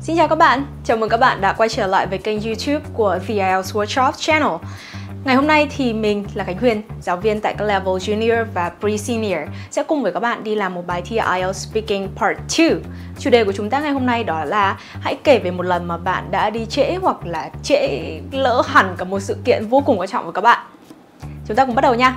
Xin chào các bạn, chào mừng các bạn đã quay trở lại với kênh YouTube của The IELTS Workshop Channel. Ngày hôm nay thì mình là Khánh Huyền, giáo viên tại các level Junior và Pre-Senior sẽ cùng với các bạn đi làm một bài thi IELTS Speaking Part 2. Chủ đề của chúng ta ngày hôm nay đó là hãy kể về một lần mà bạn đã đi trễ hoặc là trễ lỡ hẳn cả một sự kiện vô cùng quan trọng của các bạn. Chúng ta cùng bắt đầu nha.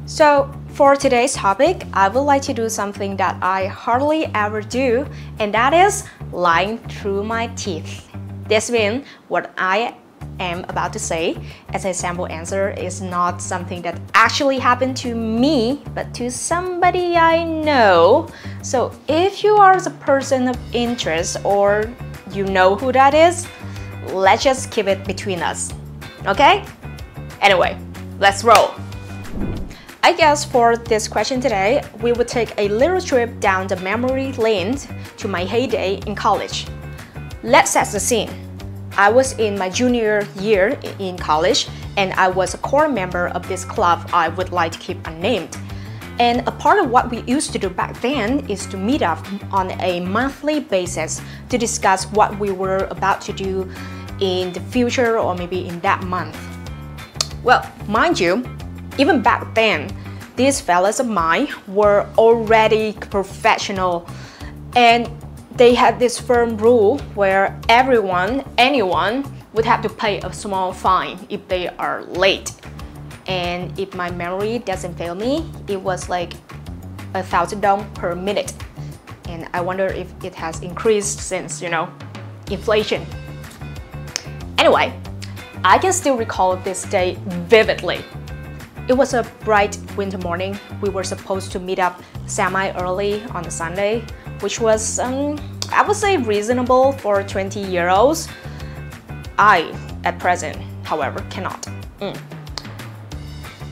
So, for today's topic, I would like to do something that I hardly ever do, and that is lying through my teeth. This means what I am about to say as a sample answer is not something that actually happened to me, but to somebody I know. So, if you are the person of interest or you know who that is, let's just keep it between us. Okay? Anyway, let's roll. I guess for this question today, we will take a little trip down the memory lane to my heyday in college. Let's set the scene. I was in my junior year in college, and I was a core member of this club I would like to keep unnamed. And a part of what we used to do back then is to meet up on a monthly basis to discuss what we were about to do in the future or maybe in that month. Well, mind you, even back then, these fellas of mine were already professional, and they had this firm rule where anyone would have to pay a small fine if they are late. And if my memory doesn't fail me, it was like 1,000 dong per minute. And I wonder if it has increased since, you know, inflation. Anyway, I can still recall this day vividly. It was a bright winter morning. We were supposed to meet up semi-early on a Sunday, which was, I would say, reasonable for 20-year-olds. I, at present, however, cannot.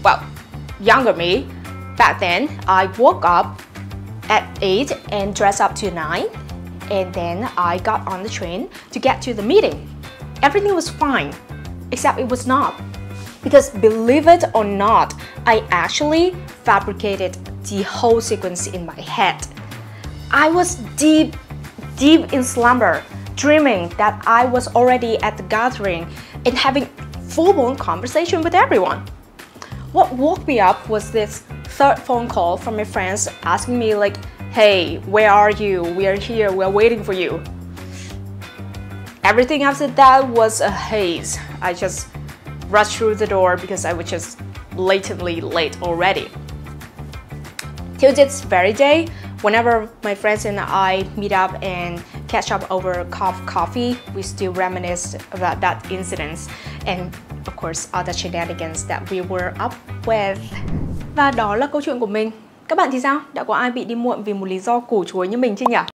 Well, younger me, back then, I woke up at 8 and dressed up to 9, and then I got on the train to get to the meeting. Everything was fine, except it was not. Because believe it or not, I actually fabricated the whole sequence in my head. I was deep in slumber, dreaming that I was already at the gathering and having full-blown conversation with everyone. What woke me up was this third phone call from my friends asking me like, "Hey, where are you? We are here, we are waiting for you." Everything after that was a haze. I just rushed through the door because I was just blatantly late already. Till this very day, whenever my friends and I meet up and catch up over a cup of coffee, we still reminisce about that incident and of course other shenanigans that we were up with. Và đó là câu chuyện của mình. Các bạn thì sao? Đã có ai bị đi muộn vì một lý do củ chuối như mình chưa nhỉ?